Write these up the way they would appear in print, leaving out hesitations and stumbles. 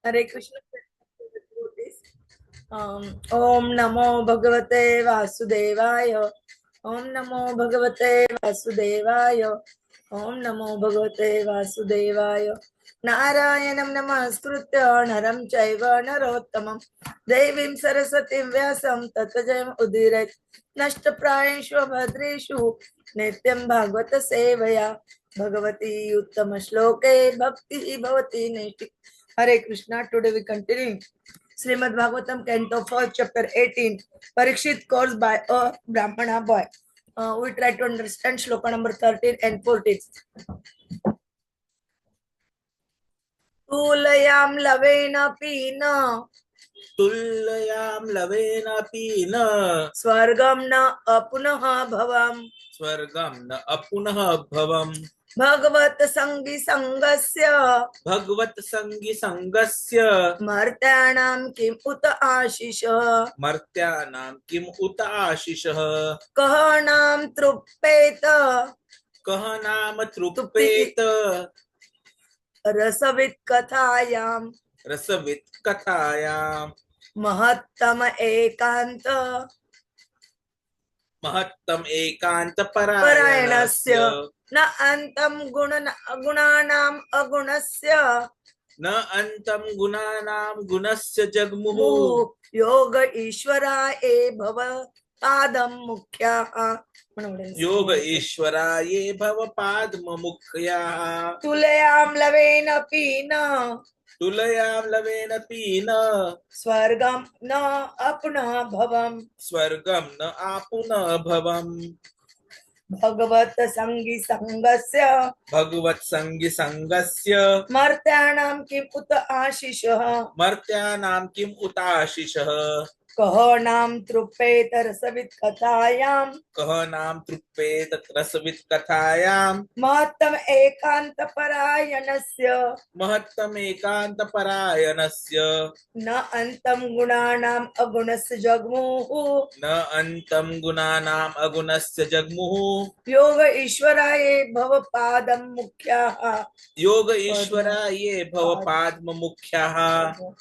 Hare Krishna. Om Namo Bhagavate Vasudevaya. Om Namo Bhagavate Vasudevaya. Om Namo Bhagavate Vasudevaya. Narayanam Namaskritya Naram Chaiva Narottamam Devim Sarasatim Vyasam Tatajam Udiret Nashtaprayeshu Bhadreshu Nityam Bhagavata Sevaya Bhagavati Uttama Shloke Bhakti Bhavati Nishtik. Hare Krishna. Today we continue Srimad Bhagavatam, Canto 4, Chapter 18. Parikshit calls by a Brahmana boy. We try to understand Shloka number 13 and 14. Tulayam lavena pina. Tulayam lavena pina. Swargam na apunaha bhavam. Swargam na apunaha bhavam. Bhagavat sangi sangasya. Bhagavat sangi sangasya. Martyanam kim uta ashisha. Martyanam kim uta ashisha. Kahanam truppeta. Kahanam truppeta. Rasavit kathayam. Rasavit kathayam. Mahattam ekanta. Mahattam ekanta parayanasya. Na antam gunanam agunasya. Na antam gunanam gunasya jagmuhu. Yoga ishvara e bhava padam mukhya. Yoga ishvaraye bhava padma mukhya. Tulayam lavena pina. Tulayam lavena pina. Swargam na apna bhavam. Swargam na apuna bhavam. Bhagavat sangi sangasya. Bhagavat sangi sangasya. Martyanam kim uta ashishah. Martyanam kim utashisha. Kahanam truppet rasavit kathayam. Kahanam truppet rasavit kathayam. Mahattam ekanta parayanasya. Mahattam ekanta parayanasya. Na antam gunanam agunasya jagmuhu. Na antam gunanam agunasya jagmuhu. Yoga ishvaraye bhava padam mukhyaha. Yoga ishvaraye bhava padma mukhyaha.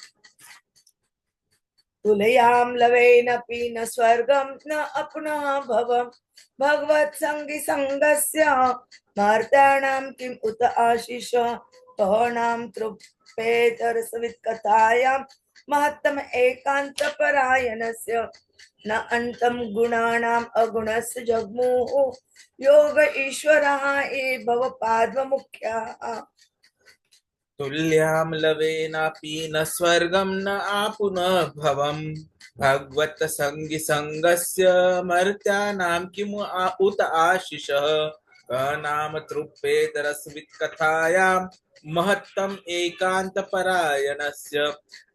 Tulayam lavena pina swargam na apna bhavam. Bhagavat sangi sangasya. Martyanam kim uta ashisha. Kahanam truppet rasavit kathayam. Mahattam ekanta parayanasya. Na antam gunanam agunasya jagmuhu. Yoga ishvaraye bhava padma mukhyaha. Tulyam lavena pina swargam na apuna bhavam. Bhagvat sangi sangasya martyanam kimu uta ashisha. Kanam truppet rasvit kathayam. Mahattam ekanta parayanasya.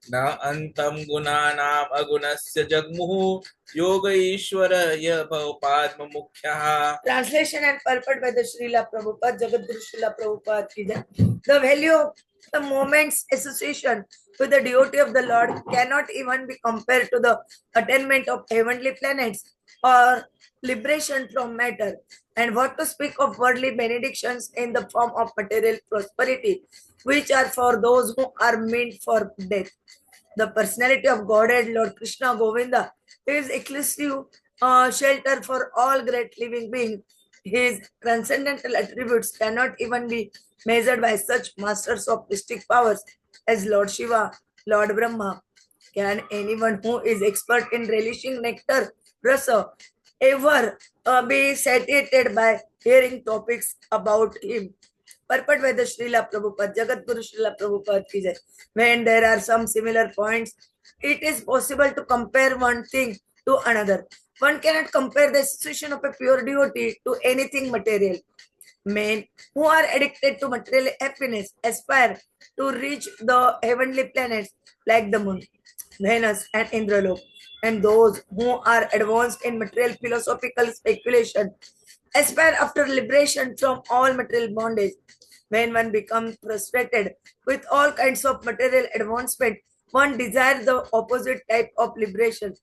Na antam gunanam agunasya jagmuhu. Yoga ishvaraya bhavapadma mukhyaha. Translation and purport by the Srila Prabhupada, Jagadguru Srila Prabhupada ki jai. The value of the moment's association with the devotee of the Lord cannot even be compared to the attainment of heavenly planets or liberation from matter. And what to speak of worldly benedictions in the form of material prosperity, which are for those who are meant for death. The personality of Godhead, Lord Kṛṣṇa Govinda, is exclusive shelter for all great living beings. His transcendental attributes cannot even be measured by such masters of mystic powers as Lord Śiva, Lord Brahmā. Can anyone who is expert in relishing nectar, rasa, ever be satiated by hearing topics about him? Purport by the Srila Prabhupada, Jagadguru Srila Prabhupada ki jai. When there are some similar points, it is possible to compare one thing to another. One cannot compare the association of a pure devotee to anything material. Men who are addicted to material happiness aspire to reach the heavenly planets like the moon, Venus, and Indralok. And those who are advanced in material philosophical speculation aspire after liberation from all material bondage. When one becomes frustrated with all kinds of material advancement, one desires the opposite type of liberation,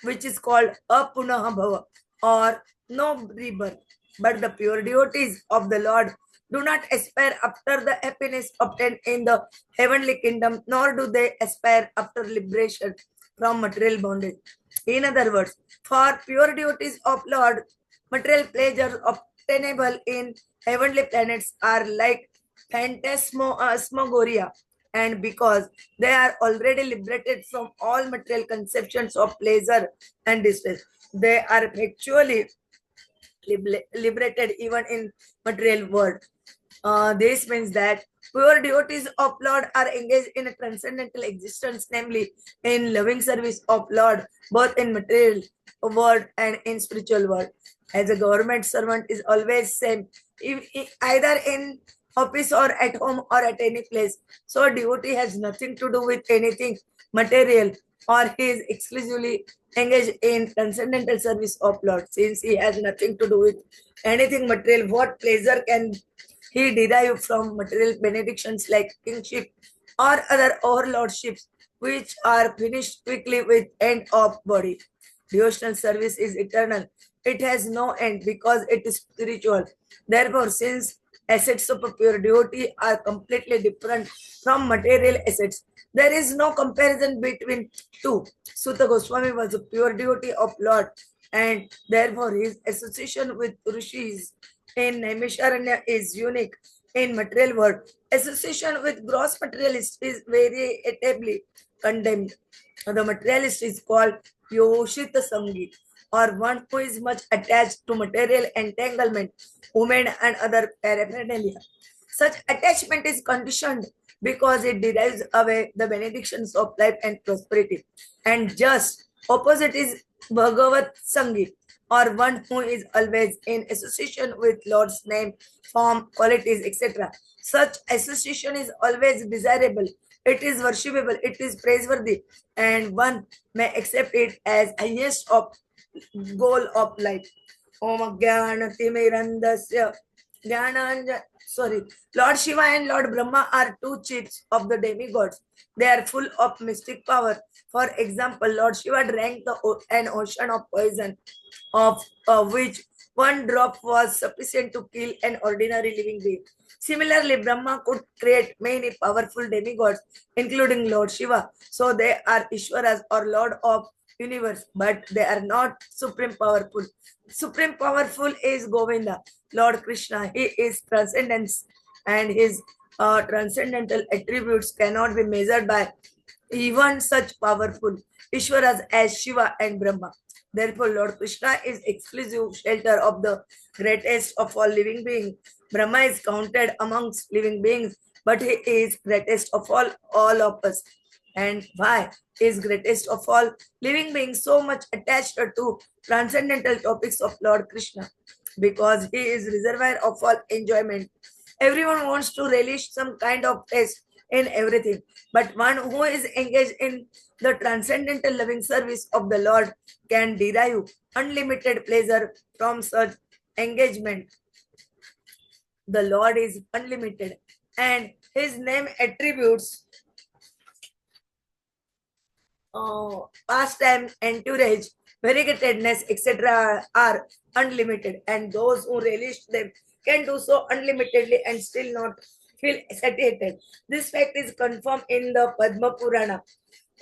which is called apunaha bhava or no rebirth. But the pure devotees of the Lord do not aspire after the happiness obtained in the heavenly kingdom, nor do they aspire after liberation from material bondage. In other words, for pure devotees of Lord, material pleasures obtainable in heavenly planets are like phantasmagoria, and because they are already liberated from all material conceptions of pleasure and distress, they are actually liberated even in material world. This means that pure devotees of Lord are engaged in a transcendental existence, namely in loving service of Lord, both in material world and in spiritual world. As a government servant is always same, either in office or at home or at any place. So devotee has nothing to do with anything material, or he is exclusively engaged in transcendental service of Lord. Since he has nothing to do with anything material, what pleasure can he derive from material benedictions like kingship or other overlordships, which are finished quickly with end of body? Devotional service is eternal. It has no end because it is spiritual. Therefore, since assets of a pure devotee are completely different from material assets, there is no comparison between two. Sutta Goswami was a pure devotee of Lord, and therefore his association with rishis in Naimisharanya is unique in material world. Association with gross materialist is veritably condemned. The materialist is called Yoshita Sangi, or one who is much attached to material entanglement, women and other paraphernalia. Such attachment is conditioned because it derives away the benedictions of life and prosperity. And just opposite is Bhagavat Sangi, or one who is always in association with Lord's name, form, qualities, etc. Such association is always desirable, it is worshipable, it is praiseworthy, and one may accept it as highest of goal of life. Om Jnana Timirandasya Jnananja. Sorry, Lord Shiva and Lord Brahma are two chiefs of the demigods. They are full of mystic power. For example, Lord Shiva drank an ocean of poison, of which one drop was sufficient to kill an ordinary living being. Similarly, Brahma could create many powerful demigods, including Lord Shiva. So they are Ishwaras or Lord of universe, but they are not supreme powerful. Supreme powerful is Govinda, Lord Kṛṣṇa. He is transcendence, and his transcendental attributes cannot be measured by even such powerful Ishwaras as Shiva and Brahma. Therefore, Lord Kṛṣṇa is exclusive shelter of the greatest of all living beings. Brahma is counted amongst living beings, but he is greatest of all of us. And why is greatest of all living beings so much attached to transcendental topics of Lord Kṛṣṇa? Because he is reservoir of all enjoyment. Everyone wants to relish some kind of taste in everything, but one who is engaged in the transcendental loving service of the Lord can derive unlimited pleasure from such engagement. The Lord is unlimited, and his name attributes pastime, entourage, variegatedness, etc. are unlimited, and those who relish them can do so unlimitedly and still not feel satiated. This fact is confirmed in the Padma Purana.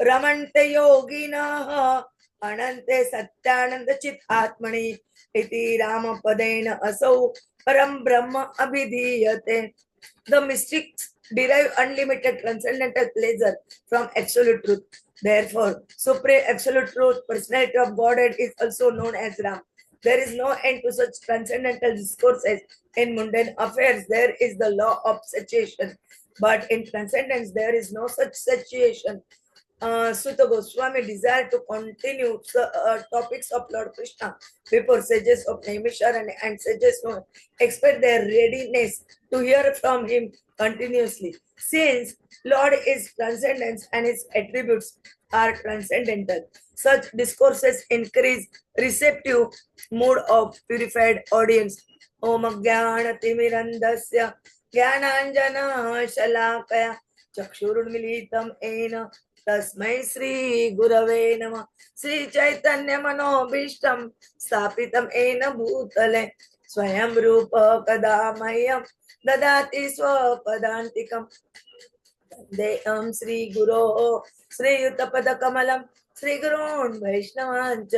Ramante yogina anante satyananda chit atmani iti rama padena asau param brahma abhidhiyate. The mystics derive unlimited transcendental pleasure from absolute truth. Therefore, supreme absolute truth, personality of Godhead, is also known as Ram. There is no end to such transcendental discourses. In mundane affairs, there is the law of satiation, but in transcendence, there is no such satiation. Sutta Goswami desired to continue the topics of Lord Kṛṣṇa before sages of Naimisharanya and sages who expect their readiness to hear from him continuously. Since Lord is transcendence and his attributes are transcendental, such discourses increase receptive mood of purified audience. Om Jnana Timirandasya Jnananjana Shalakaya Chakshurunmilitam Ena Tasmai Sri Gurave Nama Sri Chaitanya Manobhishtam Stapitam Ena Bhutale Swayam Rupa Kadamayam ददाति स्वपदान्तिकम् देहं श्रीगुरोः श्रीयुतपदकमलं श्रीगुरोन् वैष्णवान् च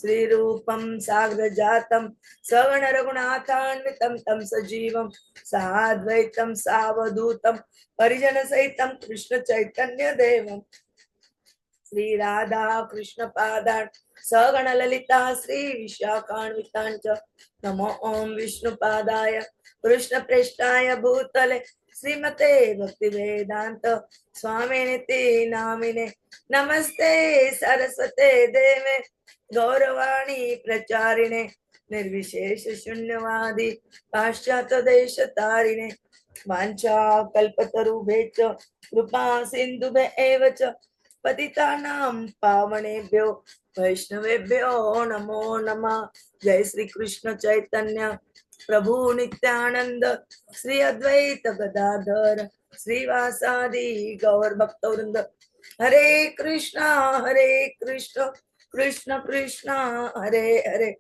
श्रीरूपं साग्रजातं सगणरघुनाथान्वितं तं सजीवं साद्वैतं सावधूतं परिजनसहितं कृष्णचैतन्यदेवं श्री राधा कृष्ण पादान् सगण ललिता श्री विशाखान्वितान् च नमो ओम विष्णु पादाय कृष्ण प्रेष्ठाय भूतले श्रीमते भक्ति वेदांत स्वामिनिति नामिने नमस्ते सरस्वते देवे गौरवाणी प्रचारिणे निर्विशेष शून्यवादी पाश्चात्य देश तारिणे वाञ्छा कल्पतरुभ्यश्च कृपा सिन्धुभ्य एव च पतितानां पावनेभ्यो वैष्णवेभ्यो नमो नमः। जय श्री कृष्ण चैतन्य प्रभु नित्यानंद श्री अद्वैत गदाधर श्रीवासादि गौर भक्तवृंद। हरे Krishna Krishna Krishna Hare Hare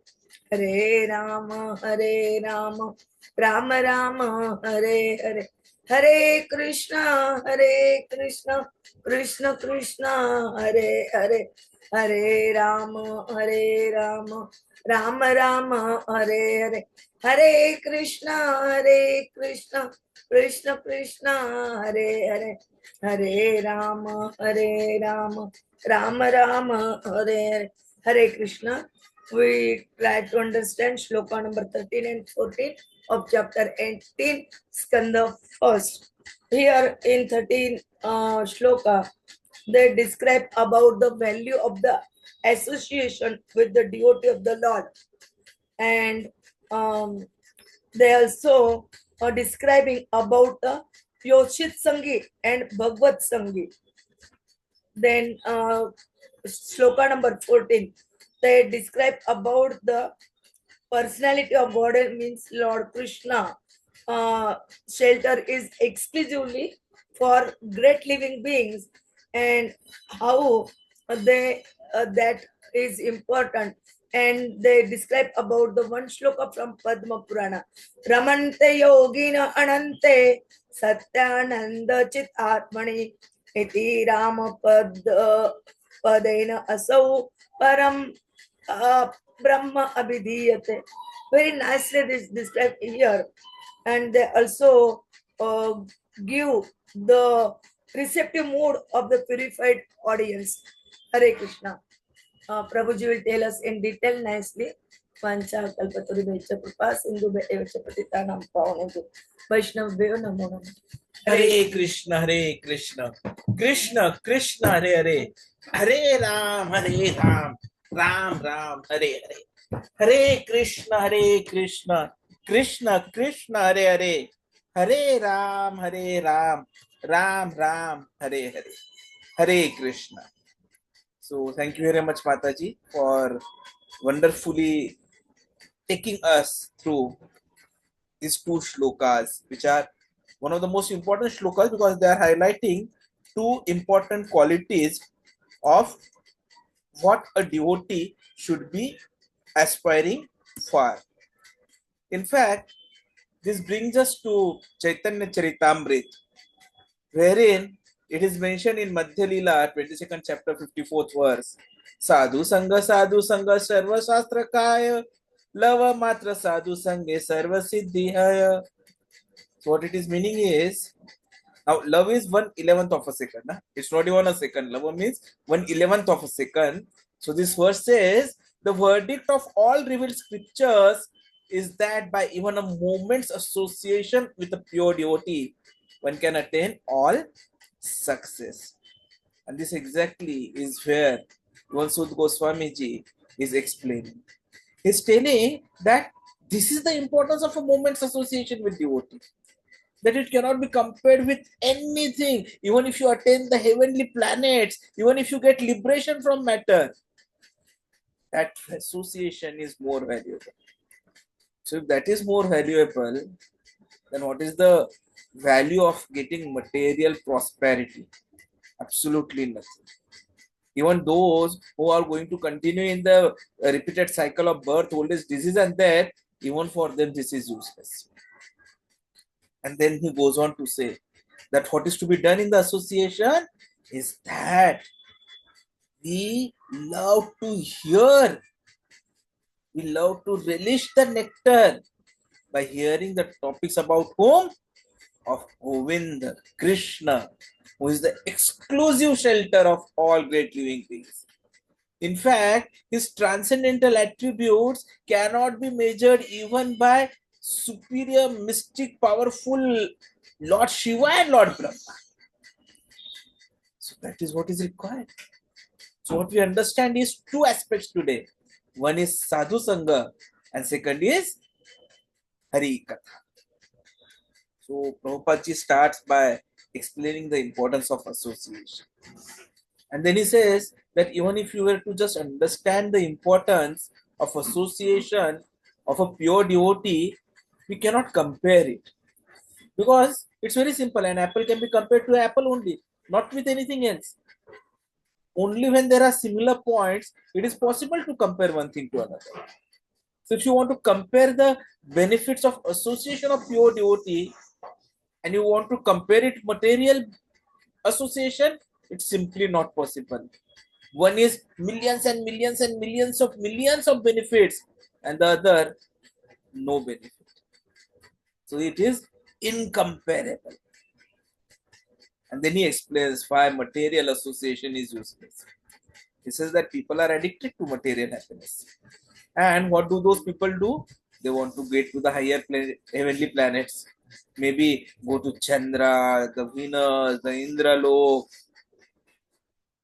Hare Ram Ram Ram Hare Hare Hare Krishna Krishna Krishna Hare Hare Hare Ram Ram Ram Hare Hare Hare Krishna Krishna Krishna Hare Hare Hare Ram Ram Ram Hare Hare Hare Krishna. We try to understand shloka number 13 and 14 of chapter 18, skanda first. Here in 13 shloka, they describe about the value of the association with the devotee of the Lord, and they also are describing about the Yoshit Sangi and Bhagavad Sangi. Then shloka number 14, they describe about the personality of Godhead, means Lord Kṛṣṇa. Shelter is exclusively for great living beings, and how they that is important. And they describe about the one shloka from Padma Purana. Ramante yogina anante satyananda chit atmani iti rama padena asau param Brahma abhidhiyate. Very nicely this described here. And they also give the receptive mood of the purified audience. Hare Krishna. Prabhuji will tell us in detail nicely. Vancha kalpaturi vecha kripa sindhu vecha patitanam pavanebhyo vaishnavabhyo namo namo. Hare Krishna, Krishna Krishna, Hare Hare, Hare Ram, Ram, Hare Hare. Hare Krishna, Krishna Krishna, Hare Hare, Hare Ram, Ram, Hare Hare. Hare Krishna. So thank you very much, Mataji, for wonderfully taking us through these two shlokas, which are one of the most important shlokas because they are highlighting two important qualities of what a devotee should be aspiring for. In fact, this brings us to Chaitanya Charitamrita, wherein it is mentioned in Madhya Lila, 22nd chapter, 54th verse, sādhu-saṅga, sarva-śāstre kaya, lava-mātra sādhu-saṅge, sarva-siddhi haya. So what it is meaning is, now love is 1/11th of a second. It's not even a second. Love means 1/11th of a second. So this verse says, the verdict of all revealed scriptures is that by even a moment's association with a pure devotee, one can attain all success. And this exactly is where Sudha Goswami ji is explaining. He's telling that this is the importance of a moment's association with devotee. That it cannot be compared with anything. Even if you attain the heavenly planets, even if you get liberation from matter, that association is more valuable. So if that is more valuable, then what is the value of getting material prosperity? Absolutely nothing. Even those who are going to continue in the repeated cycle of birth, old age, disease and death, even for them this is useless. And then he goes on to say that what is to be done in the association is that we love to hear, we love to relish the nectar by hearing the topics about whom? Of Govinda, Kṛṣṇa, who is the exclusive shelter of all great living beings. In fact, his transcendental attributes cannot be measured even by superior, mystic, powerful Lord Śiva and Lord Brahmā. So that is what is required. So what we understand is two aspects today. One is sādhu-saṅga and second is Hari-kathā. So Prabhupada starts by explaining the importance of association. And then he says that even if you were to just understand the importance of association of a pure devotee, we cannot compare it. Because it's very simple. An apple can be compared to apple only, not with anything else. Only when there are similar points, it is possible to compare one thing to another. So if you want to compare the benefits of association of pure devotee and you want to compare it material association, it's simply not possible. One is millions and millions and millions of benefits, and the other no benefit. So it is incomparable. And then he explains why material association is useless. He says that people are addicted to material happiness. And what do those people do? They want to get to the higher heavenly planets. Maybe go to Chandra, the Venus, the Indralok.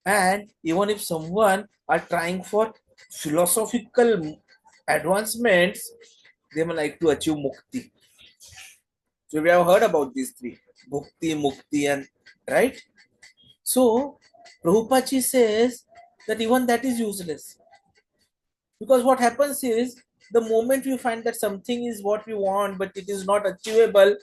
And even if someone are trying for philosophical advancements, they may like to achieve mukti. So we have heard about these three, bhukti, mukti, and right. So Prabhupada says that even that is useless, because what happens is the moment we find that something is what we want but it is not achievable,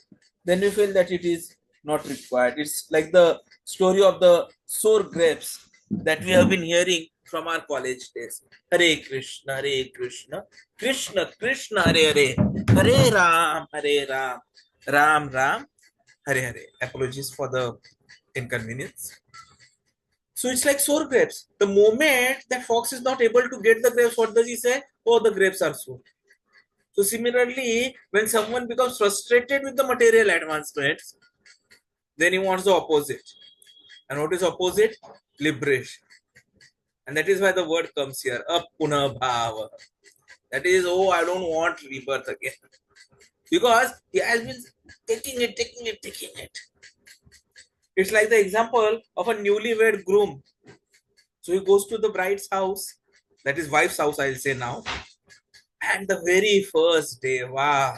then we feel that it is not required. It's like the story of the sour grapes that we have been hearing from our college days. Hare Krishna, Hare Krishna, Krishna Krishna, Hare Hare, Hare Ram, Hare Ram, Ram Ram, Hare Hare. Apologies for the inconvenience. So it's like sour grapes. The moment that fox is not able to get the grapes, what does he say? Oh, the grapes are sour. So similarly, when someone becomes frustrated with the material advancements, then he wants the opposite. And what is opposite? Liberation. And that is why the word comes here, apuna bhava. That is, oh, I don't want rebirth again. Because he has been taking it. It's like the example of a newlywed groom. So he goes to the bride's house, that is wife's house, I'll say now. And the very first day, wow,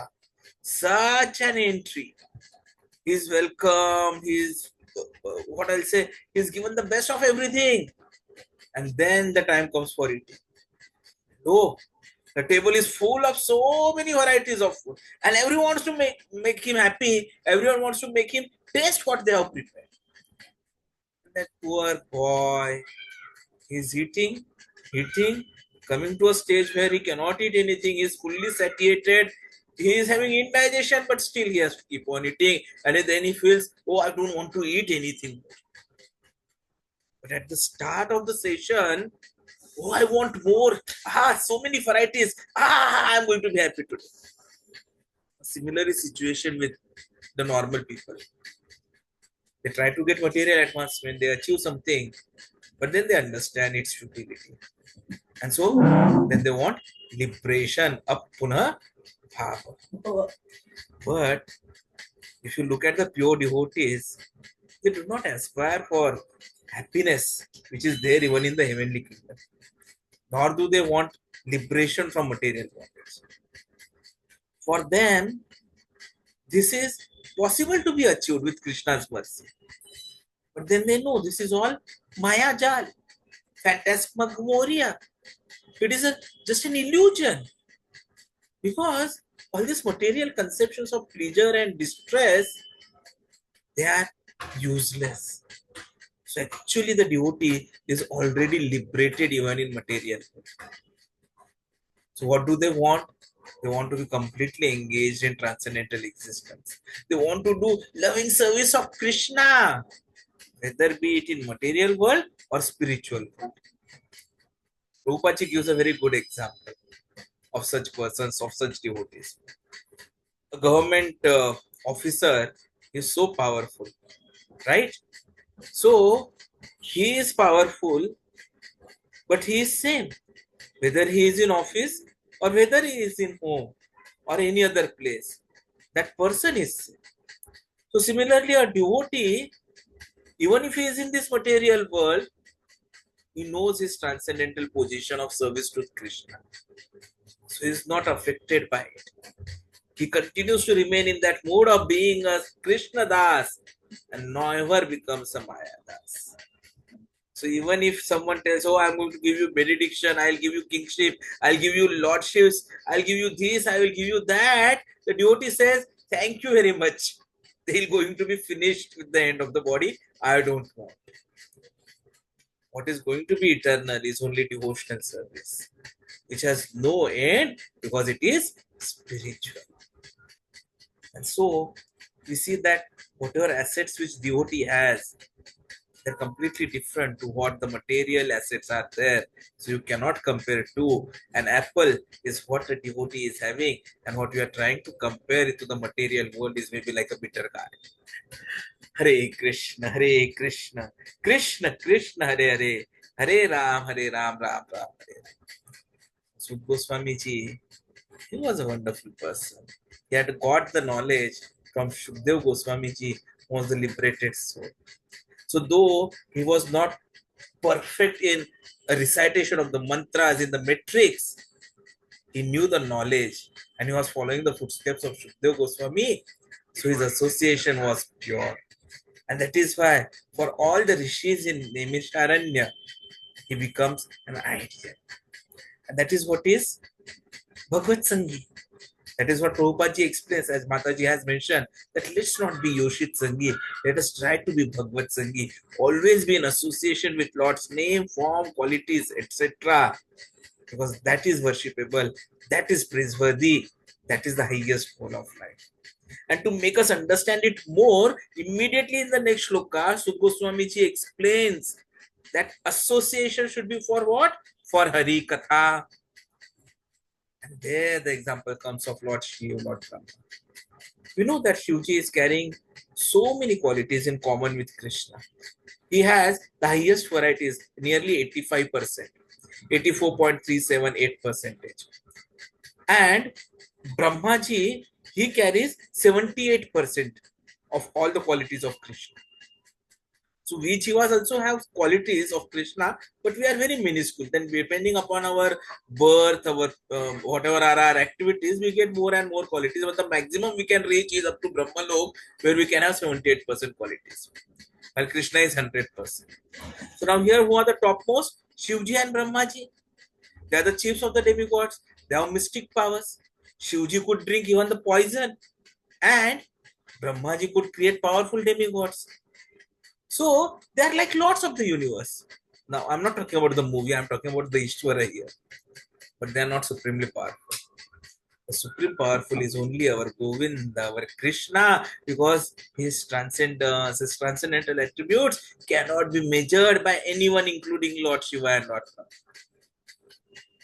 such an entry. He's welcome, he's, what I'll say, he's given the best of everything. And then the time comes for eating. Oh, the table is full of so many varieties of food. And everyone wants to make him happy. Everyone wants to make him taste what they have prepared. That poor boy, he's eating, coming to a stage where he cannot eat anything, he's fully satiated, he is having indigestion, but still he has to keep on eating, and then he feels, oh, I don't want to eat anything. But at the start of the session, oh, I want more, so many varieties, I'm going to be happy today. A similar situation with the normal people. They try to get material advancement, they achieve something, but then they understand its futility. And so then they want liberation, apuna bhava. But if you look at the pure devotees, they do not aspire for happiness, which is there even in the heavenly kingdom. Nor do they want liberation from material bondage. For them, this is possible to be achieved with Krishna's mercy. But then they know this is all Maya Jal, phantasmagoria. It is just an illusion. Because all these material conceptions of pleasure and distress, they are useless. So actually the devotee is already liberated even in material. So what do they want? They want to be completely engaged in transcendental existence. They want to do loving service of Kṛṣṇa, whether be it in material world or spiritual world. Prabhupada gives a very good example of such persons, of such devotees. A government officer is so powerful, right? So he is powerful, but he is same, whether he is in office or whether he is in home or any other place. That person is same. So similarly, a devotee, even if he is in this material world, he knows his transcendental position of service to Kṛṣṇa. So he is not affected by it. He continues to remain in that mode of being a Kṛṣṇa Das and never becomes a Maya Das. So even if someone tells, oh, I'm going to give you benediction, I'll give you kingship, I'll give you lordships, I'll give you this, I will give you that, the devotee says, thank you very much. They're going to be finished with the end of the body. I don't want. What is going to be eternal is only devotional service, which has no end because it is spiritual. And so we see that whatever assets which devotee has, they're completely different to what the material assets are there. So you cannot compare two. An apple is what a devotee is having, and what you are trying to compare it to the material world is maybe like a bitter gourd. Hare Krishna, Hare Krishna, Krishna Krishna, Hare Hare, Hare Ram, Ram Ram, Hare. Sukha Goswami ji, he was a wonderful person. He had got the knowledge from Shukdev Goswami ji, who was the liberated soul. So though he was not perfect in a recitation of the mantras in the metrics, he knew the knowledge and he was following the footsteps of Shukdev Goswami. So his association was pure. And that is why for all the rishis in Naimisharanya, he becomes an ideal. And that is what is Bhagavad Sangi. That is what Prabhupada ji explains, as Mataji has mentioned, that let's not be Yoshit Sangi. Let us try to be Bhagavad Sangi. Always be in association with Lord's name, form, qualities, etc. Because that is worshipable, that is praiseworthy, that is the highest goal of life. And to make us understand it more, immediately in the next shloka, Sukha Goswami ji explains that association should be for what? For Hari-kathā. And there the example comes of Lord Śiva Lord Brahmā. We know that Shivji is carrying so many qualities in common with Kṛṣṇa. He has the highest varieties, nearly 85%, 84.378%. And Brahmaji, he carries 78% of all the qualities of Kṛṣṇa. So we Jivas also have qualities of Kṛṣṇa, but we are very minuscule. Then depending upon our birth, our whatever are our activities, we get more and more qualities. But the maximum we can reach is up to Brahmalok, where we can have 78% qualities. While Kṛṣṇa is 100%. So now here who are the topmost? Shivji and Brahmaji. They are the chiefs of the demigods. They have mystic powers. Shivji could drink even the poison. And Brahmaji could create powerful demigods. So they are like lords of the universe. Now I'm not talking about the movie, I'm talking about the Ishvara here. But they are not supremely powerful. The supreme powerful is only our Govinda, our Kṛṣṇa, because his transcendence, his transcendental attributes cannot be measured by anyone, including Lord Śiva and Lord Brahmā.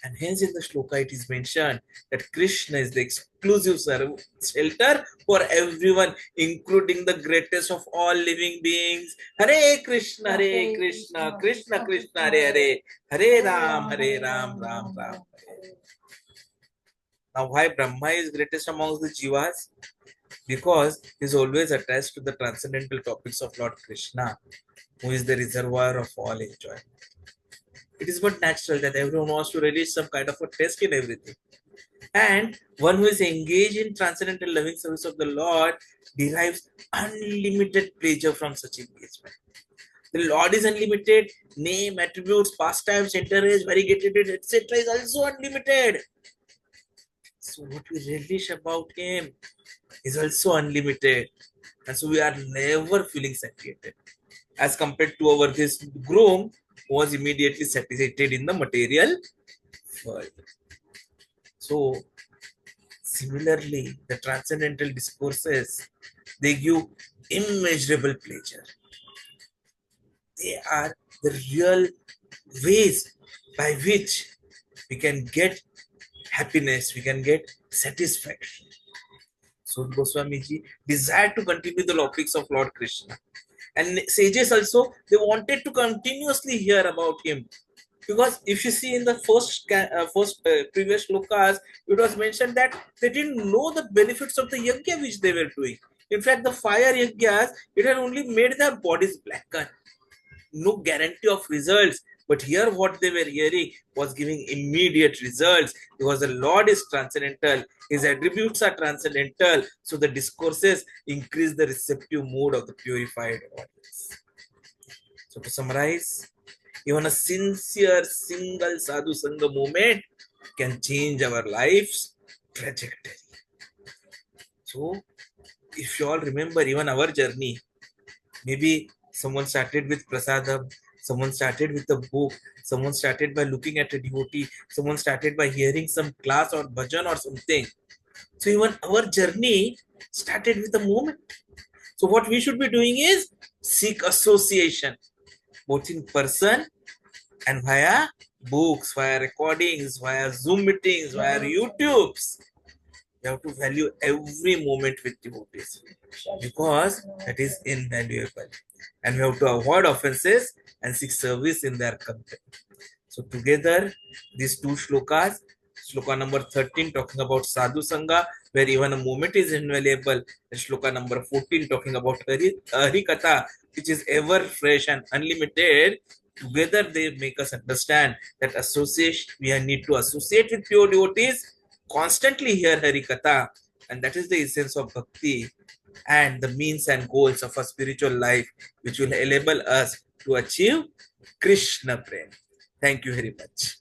And hence in the shloka it is mentioned that Kṛṣṇa is the exclusive shelter for everyone, including the greatest of all living beings. Hare Krishna, Hare Krishna, Krishna Krishna, Hare Hare, Hare Ram, Ram Ram. Hare. Now why Brahma is greatest amongst the Jivas? Because he is always attached to the transcendental topics of Lord Kṛṣṇa, who is the reservoir of all enjoyment. It is but natural that everyone wants to relish some kind of a test in everything. And one who is engaged in transcendental loving service of the Lord derives unlimited pleasure from such engagement. The Lord is unlimited, name, attributes, pastimes, interest, variegated, etc. is also unlimited. So what we relish about him is also unlimited. And so we are never feeling satiated. As compared to our this groom, who was immediately satiated in the material world. So Similarly, the transcendental discourses, they give immeasurable pleasure. They are the real ways by which we can get happiness, we can get satisfaction. So Goswami ji desired to continue the topics of Lord Kṛṣṇa. And sages also, they wanted to continuously hear about him. Because if you see in the first previous shlokas, it was mentioned that they didn't know the benefits of the yajna which they were doing. In fact, the fire yajnas, it had only made their bodies blacker. No guarantee of results. But here what they were hearing was giving immediate results, because the Lord is transcendental, his attributes are transcendental, so the discourses increase the receptive mood of the purified audience. So to summarize, even a sincere single sadhu-saṅga moment can change our life's trajectory. So if you all remember even our journey, maybe someone started with prasadam, someone started with a book, someone started by looking at a devotee, someone started by hearing some class or bhajan or something. So even our journey started with a moment. So what we should be doing is seek association, both in person and via books, via recordings, via Zoom meetings, via YouTubes. You have to value every moment with devotees, because that is invaluable. And we have to avoid offenses and seek service in their company. So together, these two shlokas, shloka number 13 talking about sadhu-saṅga, where even a moment is invaluable, and shloka number 14 talking about Hari-kathā, which is ever fresh and unlimited. Together they make us understand that we need to associate with pure devotees, constantly hear Hari-kathā, and that is the essence of bhakti and the means and goals of a spiritual life, which will enable us to achieve Kṛṣṇa prema. Thank you very much.